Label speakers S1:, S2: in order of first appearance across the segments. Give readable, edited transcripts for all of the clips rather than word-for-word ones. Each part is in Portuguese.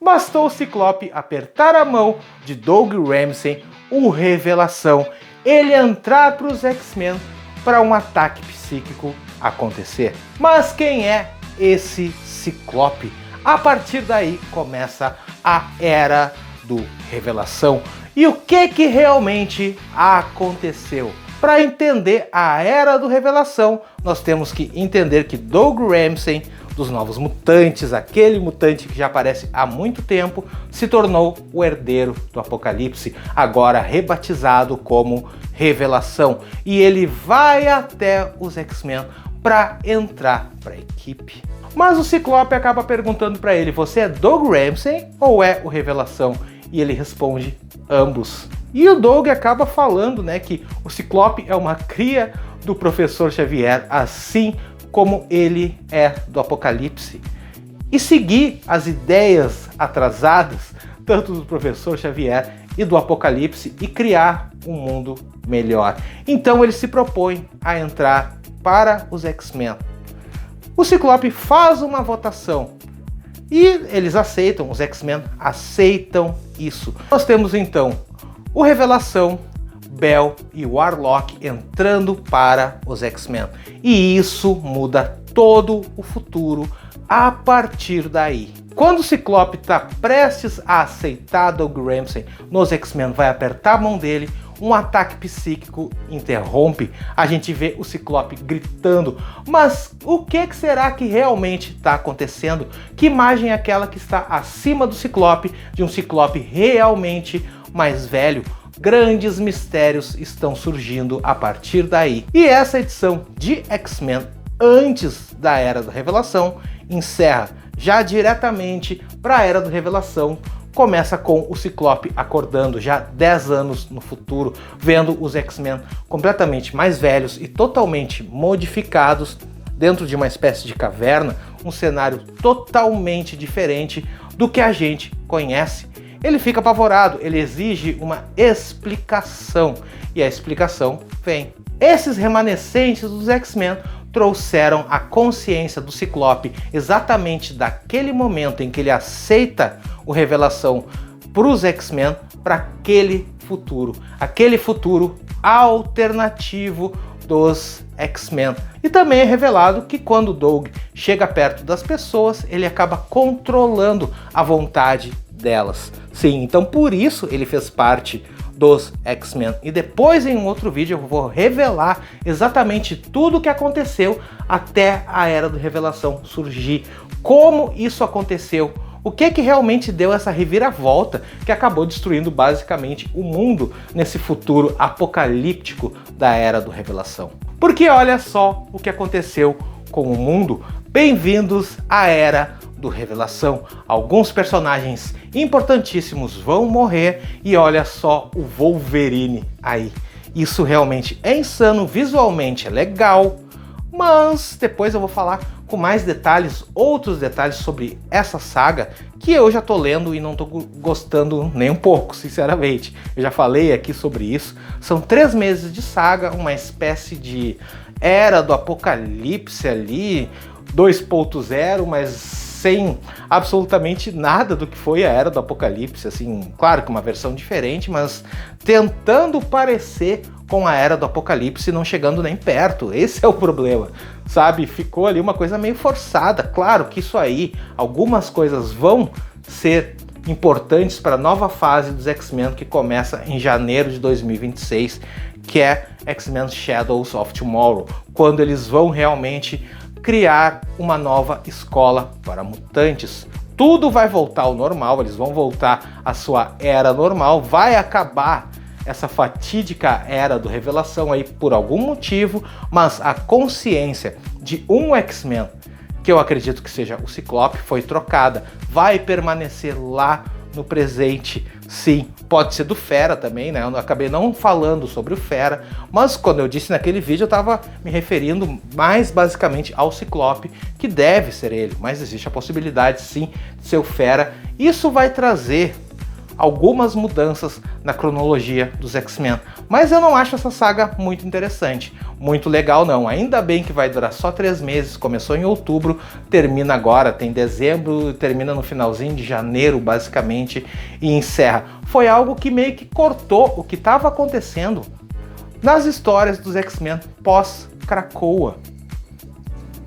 S1: Bastou o Ciclope apertar a mão de Doug Ramsey, o Revelação, ele entrar para os X-Men para um ataque psíquico acontecer. Mas quem é esse Ciclope? A partir daí começa a Era do Revelação. E o que realmente aconteceu? Para entender a Era do Revelação, nós temos que entender que Doug Ramsey, dos Novos Mutantes, aquele mutante que já aparece há muito tempo, se tornou o herdeiro do Apocalipse, agora rebatizado como Revelação. E ele vai até os X-Men para entrar para a equipe. Mas o Ciclope acaba perguntando para ele: você é Doug Ramsey ou é o Revelação? E ele responde: ambos. E o Doug acaba falando, né, que o Ciclope é uma cria do Professor Xavier, assim como ele é do Apocalipse. E seguir as ideias atrasadas, tanto do Professor Xavier e do Apocalipse, e criar um mundo melhor. Então ele se propõe a entrar para os X-Men. O Ciclope faz uma votação e eles aceitam, os X-Men aceitam isso. Nós temos então o Revelação, Bell e o Warlock entrando para os X-Men. E isso muda todo o futuro a partir daí. Quando o Ciclope está prestes a aceitar Doug Ramsey nos X-Men, vai apertar a mão dele, um ataque psíquico interrompe, a gente vê o Ciclope gritando. Mas o que será que realmente está acontecendo? Que imagem é aquela que está acima do Ciclope, de um Ciclope realmente mais velho? Grandes mistérios estão surgindo a partir daí. E essa edição de X-Men, antes da Era da Revelação, encerra já diretamente para a Era da Revelação. Começa com o Ciclope acordando já 10 anos no futuro, vendo os X-Men completamente mais velhos e totalmente modificados dentro de uma espécie de caverna, um cenário totalmente diferente do que a gente conhece. Ele fica apavorado, ele exige uma explicação, e a explicação vem. Esses remanescentes dos X-Men trouxeram a consciência do Ciclope exatamente daquele momento em que ele aceita o Revelação para os X-Men, para aquele futuro alternativo dos X-Men. E também é revelado que quando o Doug chega perto das pessoas, ele acaba controlando a vontade delas. Sim, então por isso ele fez parte dos X-Men. E depois, em um outro vídeo, eu vou revelar exatamente tudo o que aconteceu até a Era da Revelação surgir, como isso aconteceu, o que realmente deu essa reviravolta que acabou destruindo basicamente o mundo nesse futuro apocalíptico da Era do Revelação. Porque olha só o que aconteceu com o mundo. Bem-vindos à Era do Revelação. Alguns personagens importantíssimos vão morrer e olha só o Wolverine aí. Isso realmente é insano, visualmente é legal, mas depois eu vou falar com mais detalhes, outros detalhes sobre essa saga que eu já tô lendo e não tô gostando nem um pouco, sinceramente. Eu já falei aqui sobre isso. São 3 meses de saga, uma espécie de Era do Apocalipse ali, 2.0, mas sem absolutamente nada do que foi a Era do Apocalipse, assim, claro que uma versão diferente, mas tentando parecer com a Era do Apocalipse, não chegando nem perto. Esse é o problema, sabe? Ficou ali uma coisa meio forçada. Claro que isso aí, algumas coisas vão ser importantes para a nova fase dos X-Men que começa em janeiro de 2026, que é X-Men Shadows of Tomorrow, quando eles vão realmente criar uma nova escola para mutantes. Tudo vai voltar ao normal, eles vão voltar à sua era normal, vai acabar essa fatídica Era do Revelação aí por algum motivo, mas a consciência de um X-Men, que eu acredito que seja o Ciclope, foi trocada, vai permanecer lá no presente. Sim, pode ser do Fera também, né? Eu acabei não falando sobre o Fera, mas quando eu disse naquele vídeo eu estava me referindo mais basicamente ao Ciclope, que deve ser ele, mas existe a possibilidade sim de ser o Fera. Isso vai trazer algumas mudanças na cronologia dos X-Men. Mas eu não acho essa saga muito interessante, muito legal não. Ainda bem que vai durar só 3 meses, começou em outubro, termina agora, tem dezembro, termina no finalzinho de janeiro basicamente e encerra. Foi algo que meio que cortou o que estava acontecendo nas histórias dos X-Men pós-Krakoa.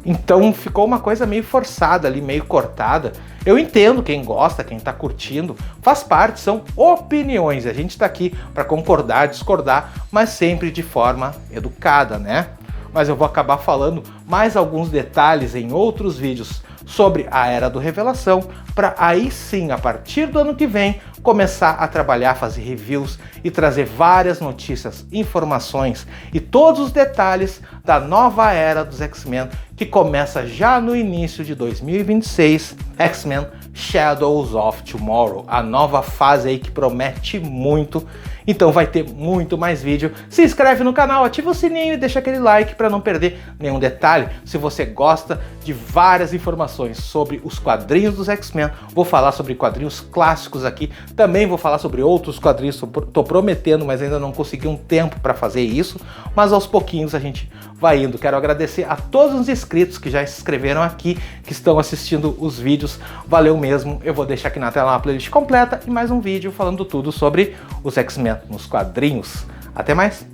S1: Então ficou uma coisa meio forçada ali, meio cortada. Eu entendo quem gosta, quem tá curtindo, faz parte, são opiniões. A gente tá aqui para concordar, discordar, mas sempre de forma educada, né? Mas eu vou acabar falando mais alguns detalhes em outros vídeos sobre a Era do Revelação, para aí sim, a partir do ano que vem, começar a trabalhar, fazer reviews e trazer várias notícias, informações e todos os detalhes da nova era dos X-Men, que começa já no início de 2026, X-Men Shadows of Tomorrow, a nova fase aí que promete muito. Então vai ter muito mais vídeo. Se inscreve no canal, ativa o sininho e deixa aquele like para não perder nenhum detalhe. Se você gosta de várias informações sobre os quadrinhos dos X-Men, vou falar sobre quadrinhos clássicos aqui. Também vou falar sobre outros quadrinhos, tô prometendo, mas ainda não consegui um tempo para fazer isso. Mas aos pouquinhos a gente vai indo. Quero agradecer a todos os inscritos que já se inscreveram aqui, que estão assistindo os vídeos. Valeu mesmo. Eu vou deixar aqui na tela uma playlist completa e mais um vídeo falando tudo sobre os X-Men nos quadrinhos. Até mais!